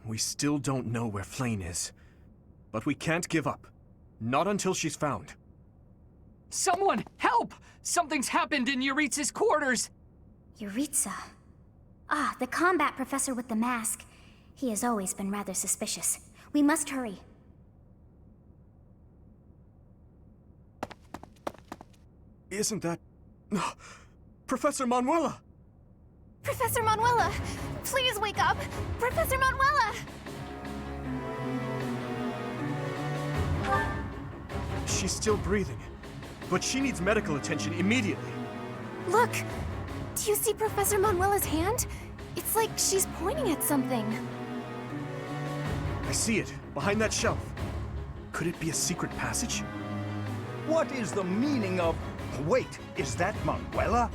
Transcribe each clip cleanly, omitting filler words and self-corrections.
We still don't know where Flame is. But we can't give up. Not until she's found. Someone, help! Something's happened in Yuritsa's quarters! Yuritsa? Ah, the combat professor with the mask. He has always been rather suspicious. We must hurry. Isn't that... Professor Manuela! Professor Manuela! Please wake up! Professor Manuela! She's still breathing, but she needs medical attention immediately. Look! Do you see Professor Manuela's hand? It's like she's pointing at something. I see it, behind that shelf. Could it be a secret passage? What is the meaning of... Wait, is that Manuela?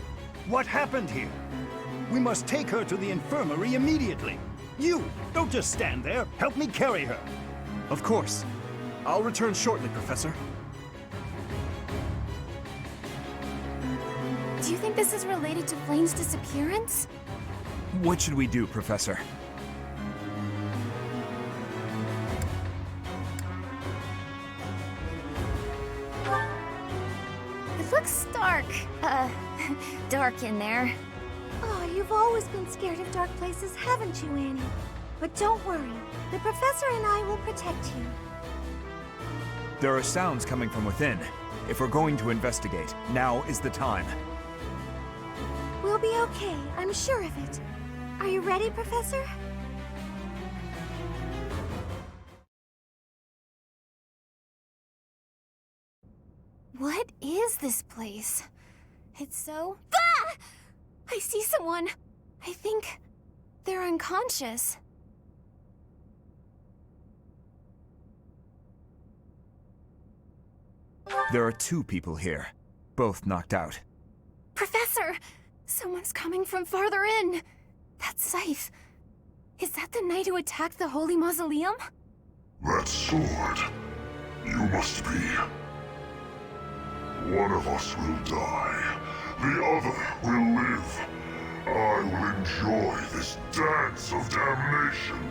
What happened here? We must take her to the infirmary immediately. You, don't just stand there. Help me carry her. Of course. I'll return shortly, Professor. Do you think this is related to Flame's disappearance? What should we do, Professor? It looks dark. Dark in there. Oh, you've always been scared of dark places, haven't you, Annie? But don't worry. The professor and I will protect you. There are sounds coming from within. If we're going to investigate, now is the time. We'll be okay, I'm sure of it. Are you ready, Professor? What is this place? It's so... Ah! I see someone. I think they're unconscious. There are two people here, both knocked out. Professor! Someone's coming from farther in. That scythe. Is that the knight who attacked the Holy Mausoleum? That sword. You must be. One of us will die. The other will live. I will enjoy this dance of damnation.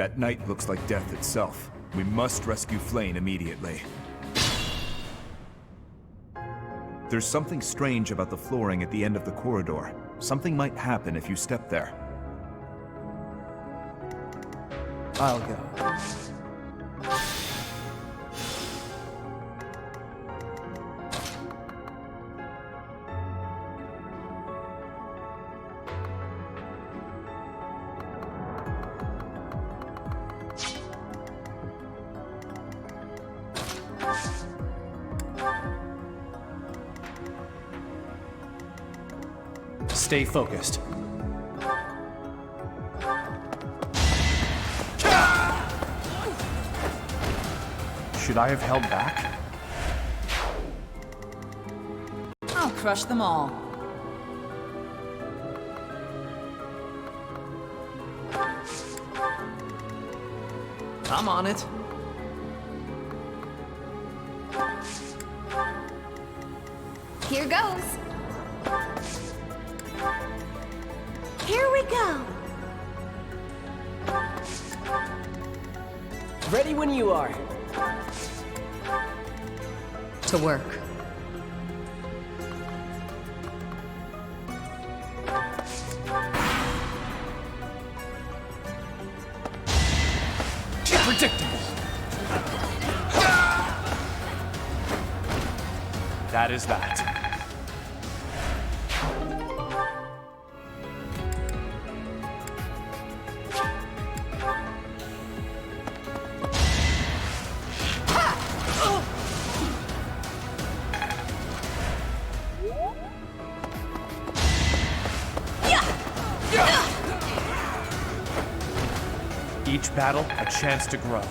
That night looks like death itself. We must rescue Flane immediately. There's something strange about the flooring at the end of the corridor. Something might happen if you step there. I'll go. Stay focused. Should I have held back? I'll crush them all. I'm on it. Here goes. Here we go. Ready when you are. To work. Predictable. That is that. Each battle, a chance to grow.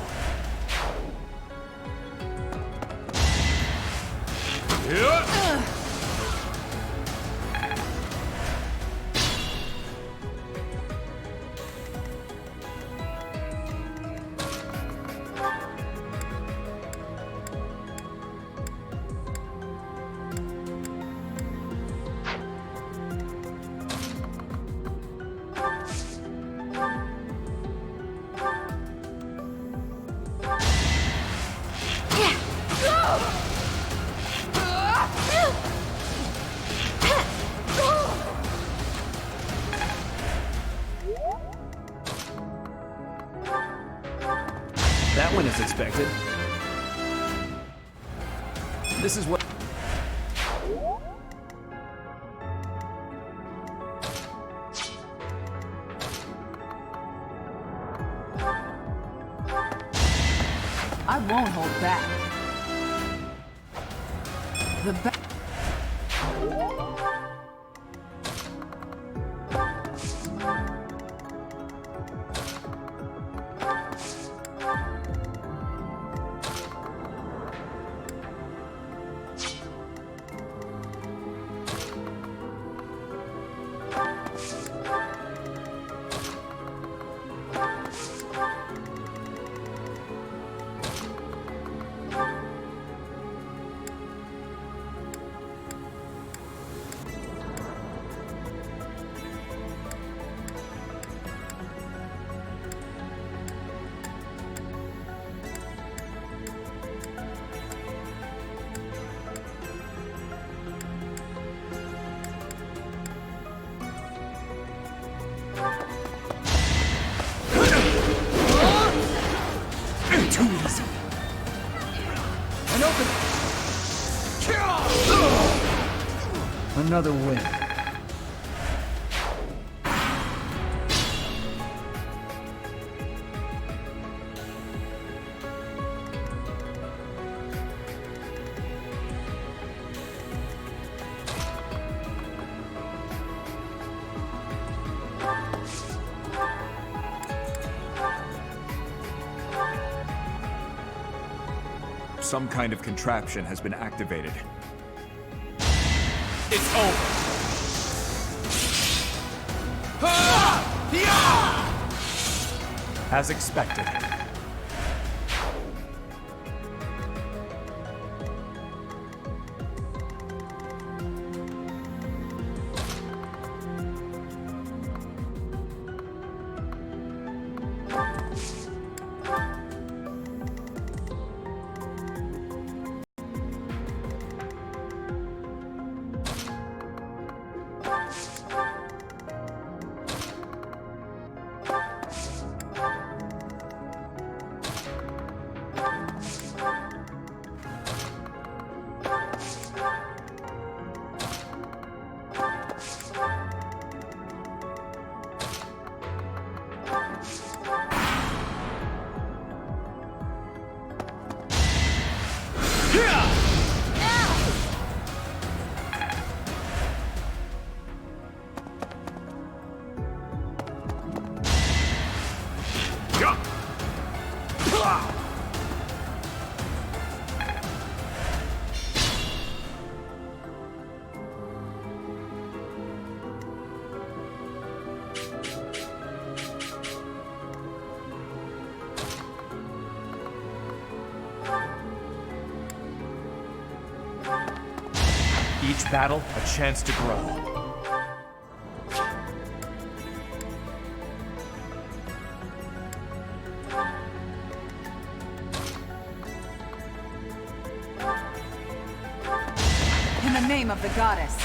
That went as expected. This is what... I won't hold back. The Too easy. An open... Another win. Some kind of contraption has been activated. It's over. As expected. Each battle, a chance to grow. In the name of the goddess.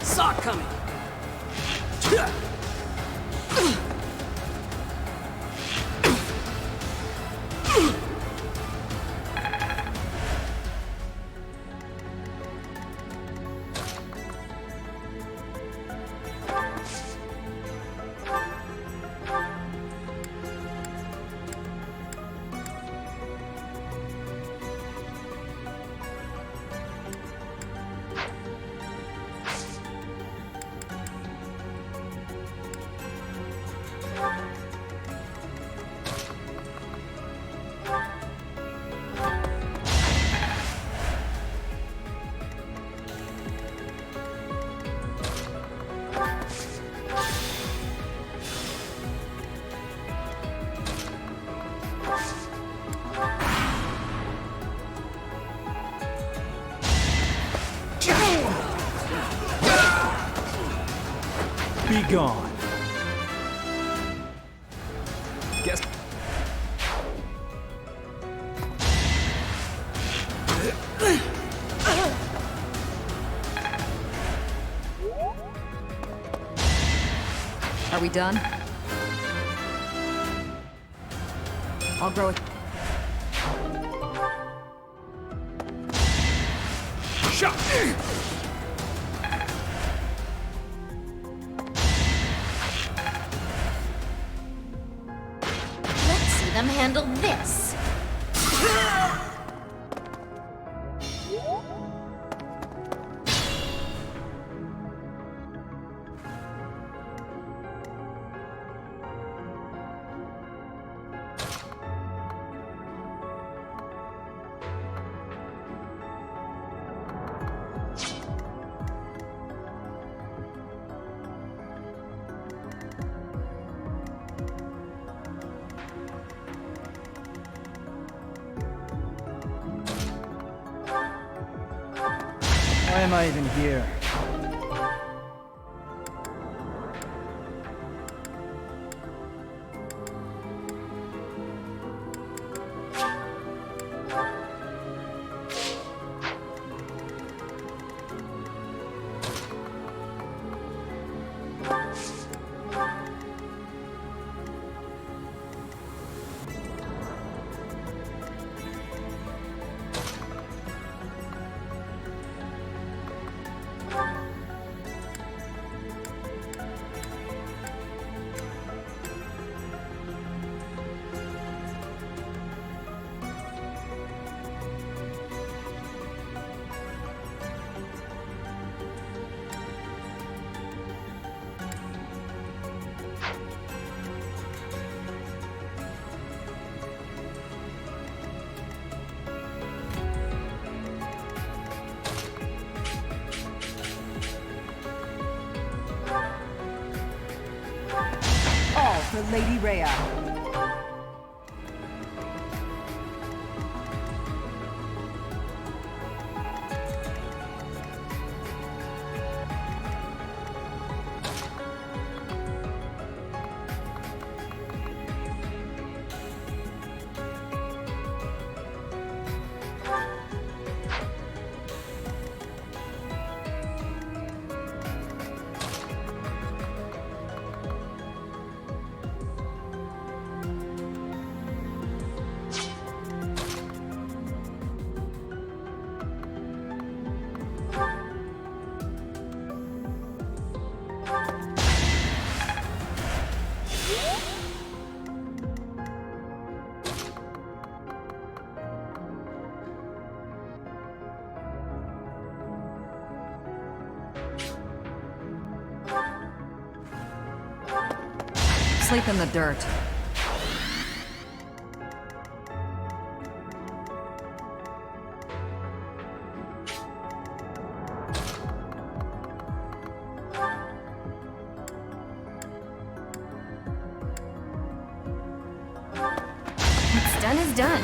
Saw it coming. Be gone. Guess. Are we done? I'll grow it. Shot! Let's see them handle this. Why am I even here? All for Lady Rhea. Sleep in the dirt. What's done is done.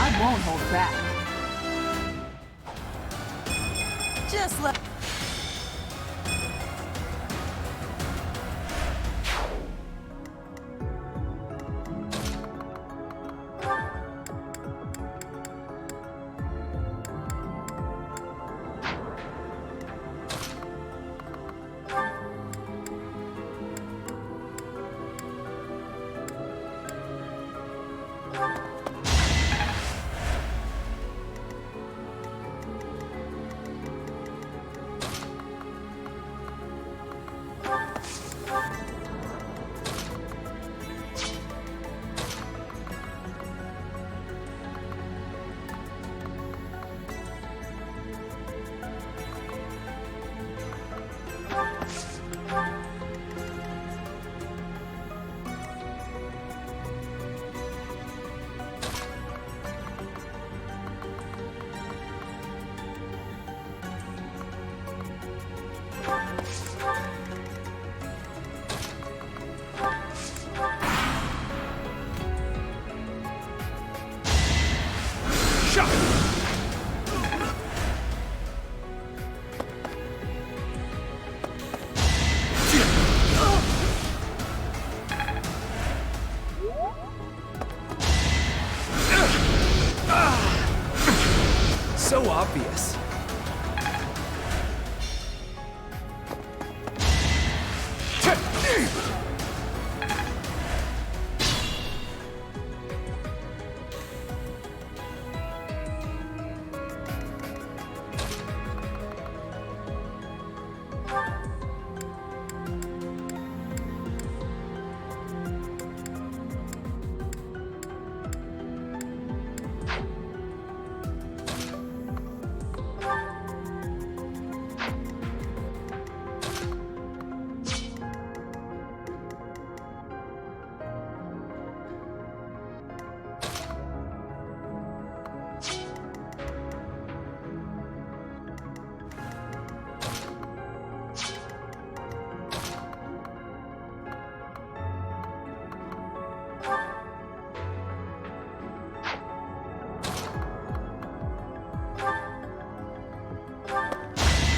I won't hold back. Just let... So obvious.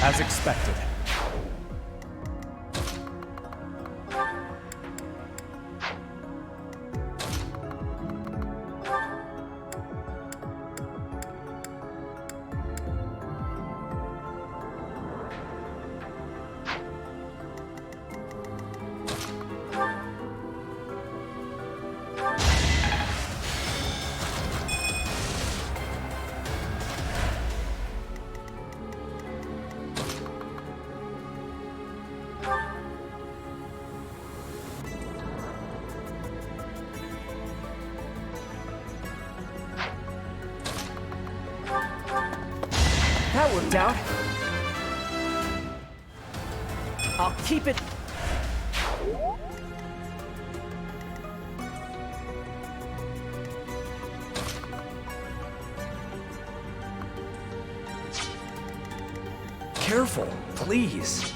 As expected. That worked out. I'll keep it. Careful, please.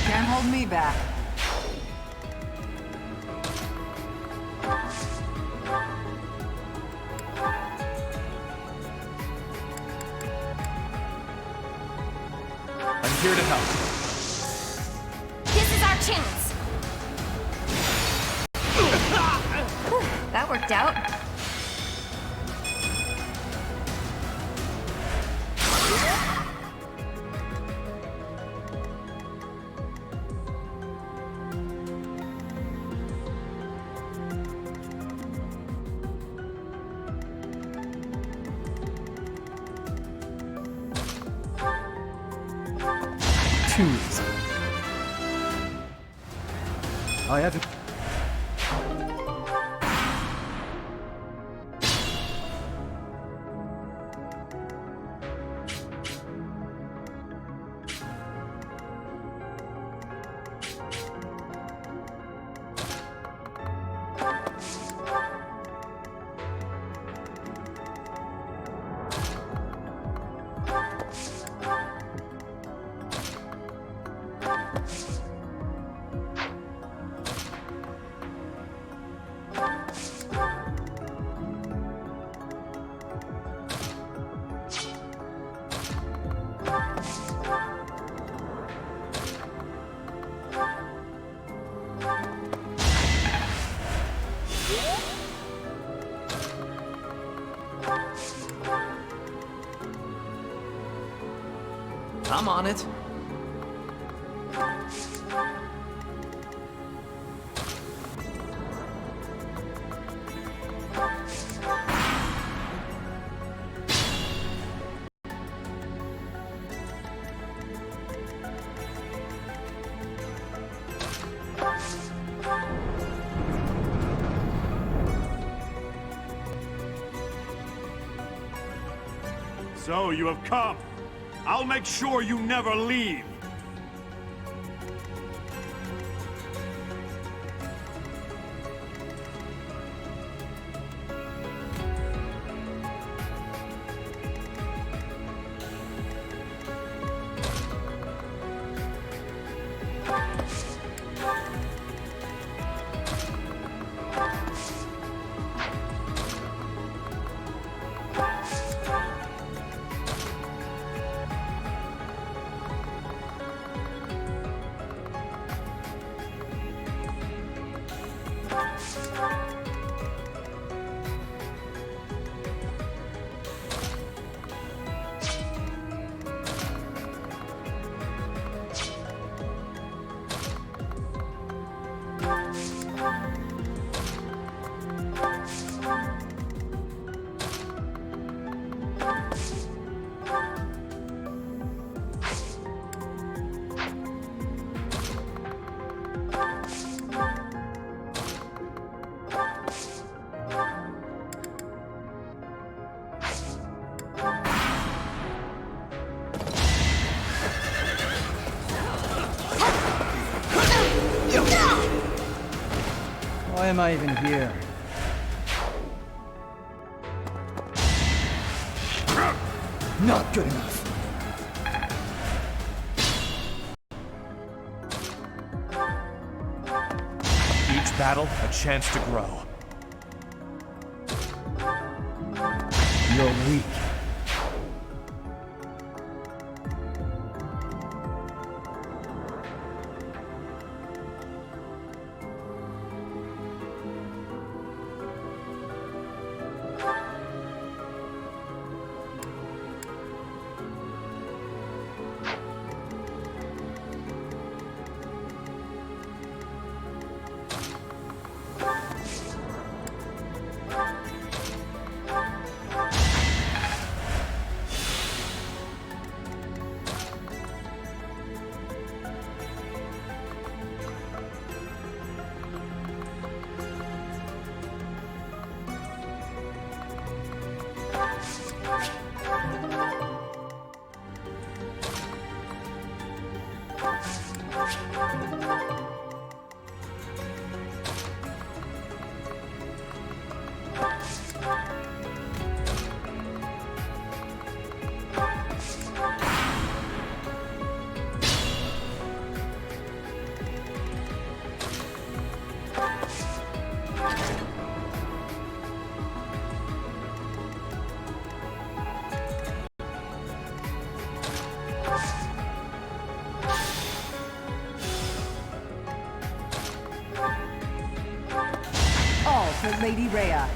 Can't hold me back. I'm here to help. This is our chance. That worked out. Too easy. I haven't. I'm on it. So you have come. I'll make sure you never leave. Why am I even here? Not good enough. Each battle, a chance to grow. You're weak. All for Lady Rhea.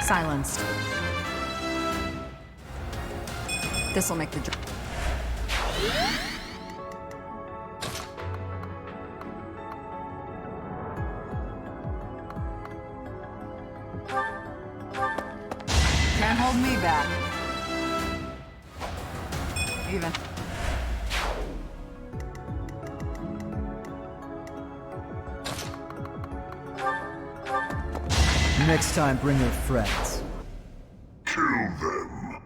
Silenced. This'll make the Can't hold me back. Even. Next time, bring your friends. Kill them.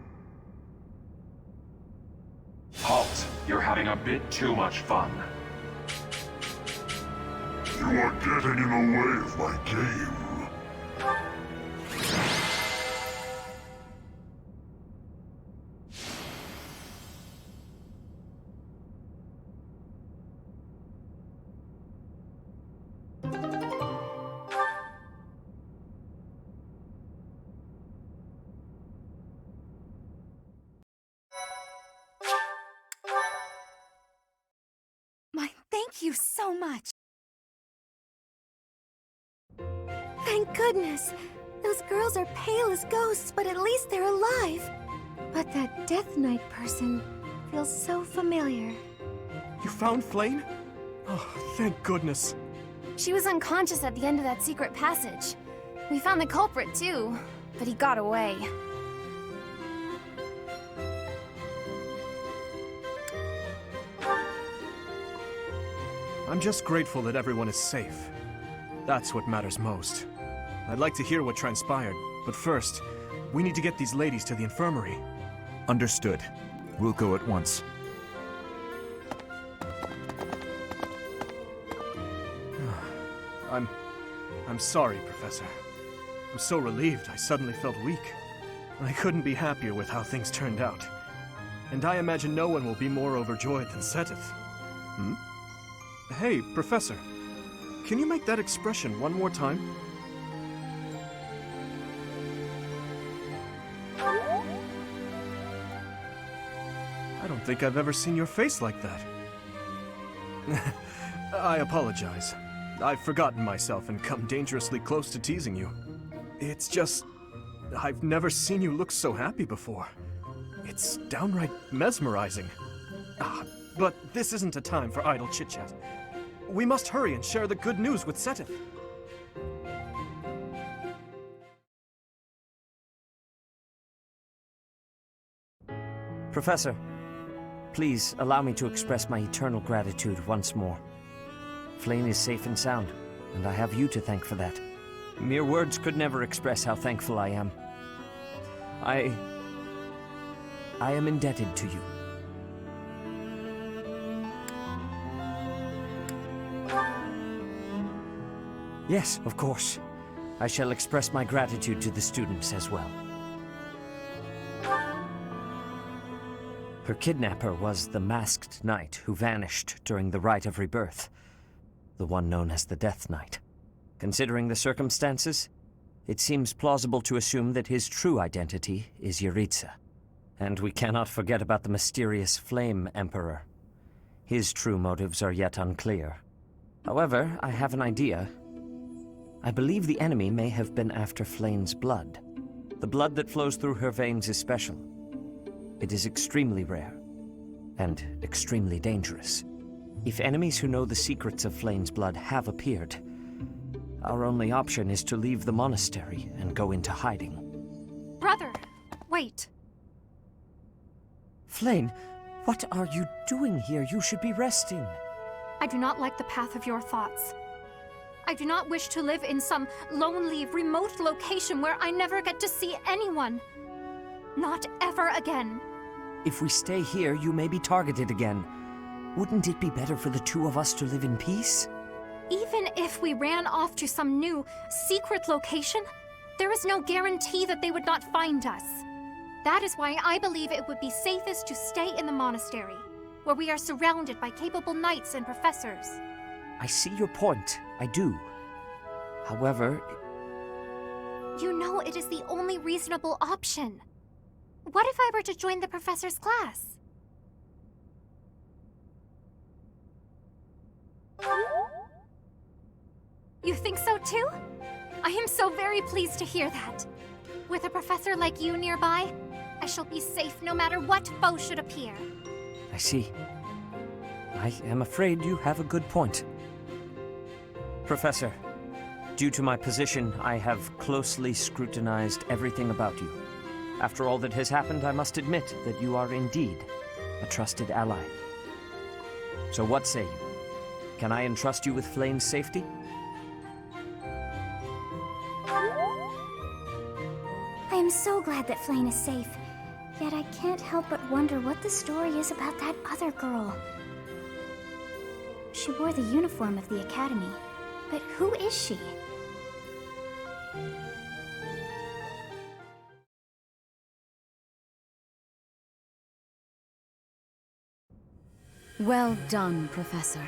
having a bit too much fun. You are getting in the way of my game. Thank you so much. Thank goodness. Those girls are pale as ghosts, but at least they're alive. But that Death Knight person feels so familiar. You found Flame? Oh, thank goodness. She was unconscious at the end of that secret passage. We found the culprit too, but he got away. I'm just grateful that everyone is safe. That's what matters most. I'd like to hear what transpired, but first, we need to get these ladies to the infirmary. Understood. We'll go at once. I'm sorry, Professor. I'm so relieved I suddenly felt weak. I couldn't be happier with how things turned out. And I imagine no one will be more overjoyed than Seteth. Hmm? Hey, Professor. Can you make that expression one more time? I don't think I've ever seen your face like that. I apologize. I've forgotten myself and come dangerously close to teasing you. It's just... I've never seen you look so happy before. It's downright mesmerizing. But this isn't a time for idle chit-chat. We must hurry and share the good news with Seteth. Professor, please allow me to express my eternal gratitude once more. Flame is safe and sound, and I have you to thank for that. Mere words could never express how thankful I am. I am indebted to you. Yes, of course. I shall express my gratitude to the students as well. Her kidnapper was the masked knight who vanished during the Rite of Rebirth, the one known as the Death Knight. Considering the circumstances, it seems plausible to assume that his true identity is Yuritsa. And we cannot forget about the mysterious Flame Emperor. His true motives are yet unclear. However, I have an idea. I believe the enemy may have been after Flame's blood. The blood that flows through her veins is special. It is extremely rare, and extremely dangerous. If enemies who know the secrets of Flame's blood have appeared, our only option is to leave the monastery and go into hiding. Brother, wait. Flame, what are you doing here? You should be resting. I do not like the path of your thoughts. I do not wish to live in some lonely, remote location where I never get to see anyone. Not ever again. If we stay here, you may be targeted again. Wouldn't it be better for the two of us to live in peace? Even if we ran off to some new, secret location, there is no guarantee that they would not find us. That is why I believe it would be safest to stay in the monastery, where we are surrounded by capable knights and professors. I see your point. I do. However... You know it is the only reasonable option. What if I were to join the professor's class? You think so too? I am so very pleased to hear that. With a professor like you nearby, I shall be safe no matter what foe should appear. I see. I am afraid you have a good point. Professor, due to my position, I have closely scrutinized everything about you. After all that has happened, I must admit that you are indeed a trusted ally. So what say you? Can I entrust you with Flame's safety? I am so glad that Flame is safe. Yet I can't help but wonder what the story is about that other girl. She wore the uniform of the academy, but who is she? Well done, Professor.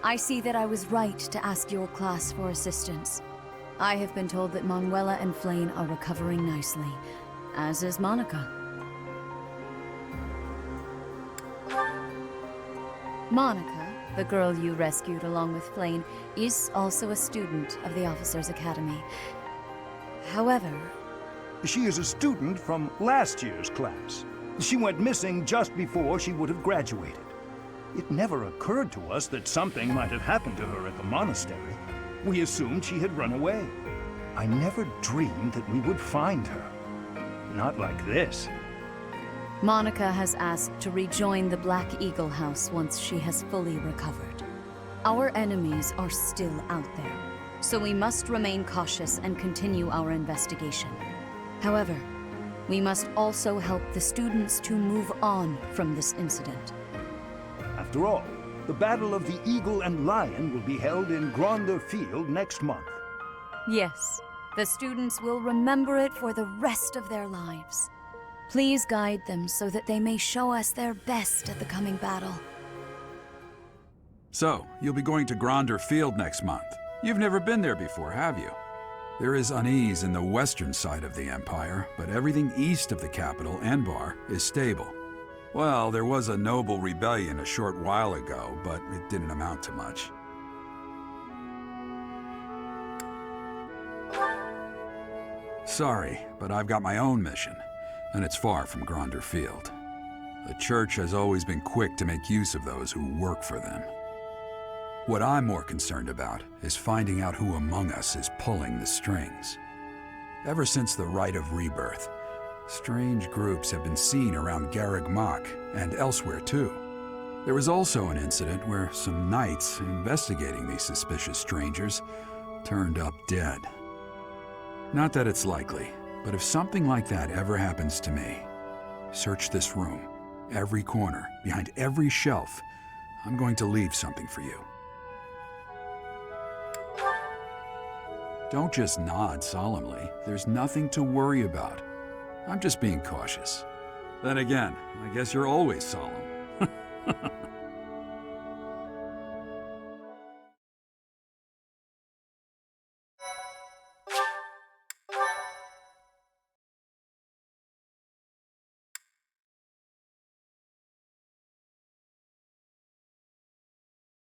I see that I was right to ask your class for assistance. I have been told that Manuela and Flayn are recovering nicely, as is Monica. Monica, the girl you rescued along with Flayn, is also a student of the Officers' Academy. However... She is a student from last year's class. She went missing just before she would have graduated. It never occurred to us that something might have happened to her at the monastery. We assumed she had run away. I never dreamed that we would find her. Not like this. Monica has asked to rejoin the Black Eagle House once she has fully recovered. Our enemies are still out there, so we must remain cautious and continue our investigation. However, we must also help the students to move on from this incident. After all, the Battle of the Eagle and Lion will be held in Gronder Field next month. Yes, the students will remember it for the rest of their lives. Please guide them so that they may show us their best at the coming battle. So, you'll be going to Gronder Field next month. You've never been there before, have you? There is unease in the western side of the Empire, but everything east of the capital, Enbar, is stable. Well, there was a noble rebellion a short while ago, but it didn't amount to much. Sorry, but I've got my own mission, and it's far from Gronder Field. The Church has always been quick to make use of those who work for them. What I'm more concerned about is finding out who among us is pulling the strings. Ever since the Rite of Rebirth, strange groups have been seen around Garreg Mach, and elsewhere too. There was also an incident where some knights investigating these suspicious strangers turned up dead. Not that it's likely, but if something like that ever happens to me, search this room, every corner, behind every shelf. I'm going to leave something for you. Don't just nod solemnly. There's nothing to worry about. I'm just being cautious. Then again, I guess you're always solemn.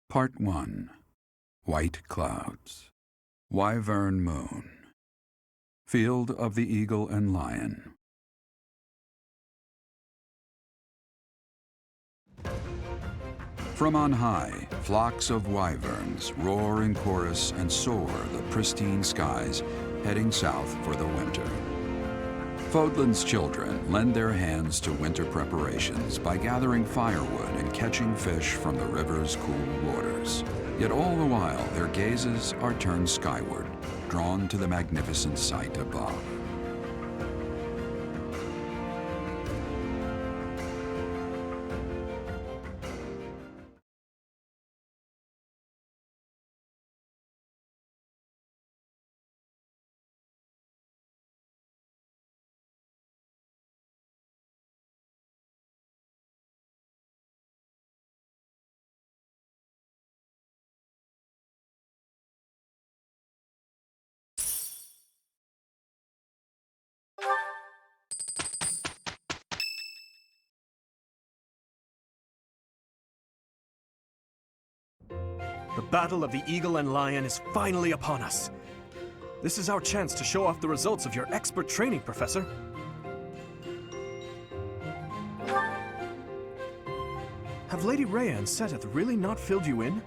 Part 1. White Clouds. Wyvern Moon. Field of the Eagle and Lion. From on high, flocks of wyverns roar in chorus and soar the pristine skies, heading south for the winter. Fodlan's children lend their hands to winter preparations by gathering firewood and catching fish from the river's cool waters. Yet all the while, their gazes are turned skyward, drawn to the magnificent sight above. The Battle of the Eagle and Lion is finally upon us. This is our chance to show off the results of your expert training, Professor. Have Lady Rhea and Seteth really not filled you in?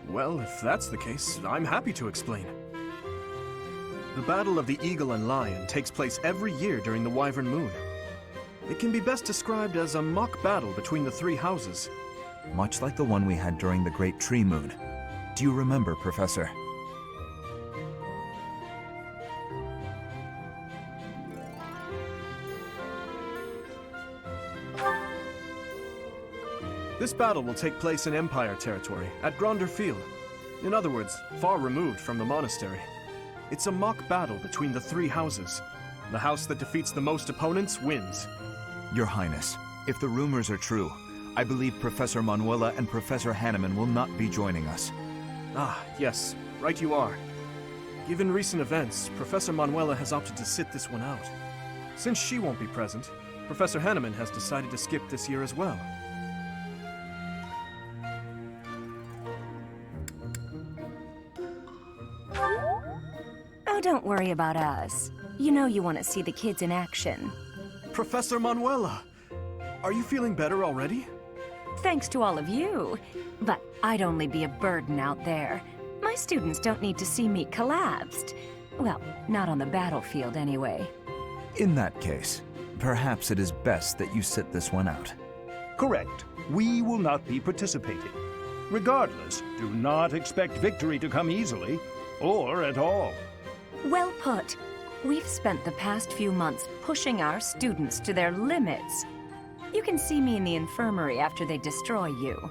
Well, if that's the case, I'm happy to explain. The Battle of the Eagle and Lion takes place every year during the Wyvern Moon. It can be best described as a mock battle between the three houses. Much like the one we had during the Great Tree Moon. Do you remember, Professor? This battle will take place in Empire territory, at Gronder Field. In other words, far removed from the monastery. It's a mock battle between the three houses. The house that defeats the most opponents wins. Your Highness, if the rumors are true, I believe Professor Manuela and Professor Hanneman will not be joining us. Ah, yes, right you are. Given recent events, Professor Manuela has opted to sit this one out. Since she won't be present, Professor Hanneman has decided to skip this year as well. Oh, don't worry about us. You know you want to see the kids in action. Professor Manuela! Are you feeling better already? Thanks to all of you. But I'd only be a burden out there. My students don't need to see me collapsed. Well, not on the battlefield anyway. In that case, perhaps it is best that you sit this one out. Correct. We will not be participating. Regardless, do not expect victory to come easily, or at all. Well put. We've spent the past few months pushing our students to their limits. You can see me in the infirmary after they destroy you.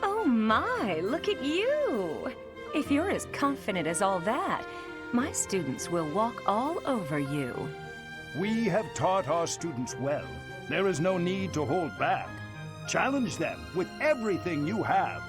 Oh my, look at you! If you're as confident as all that, my students will walk all over you. We have taught our students well. There is no need to hold back. Challenge them with everything you have.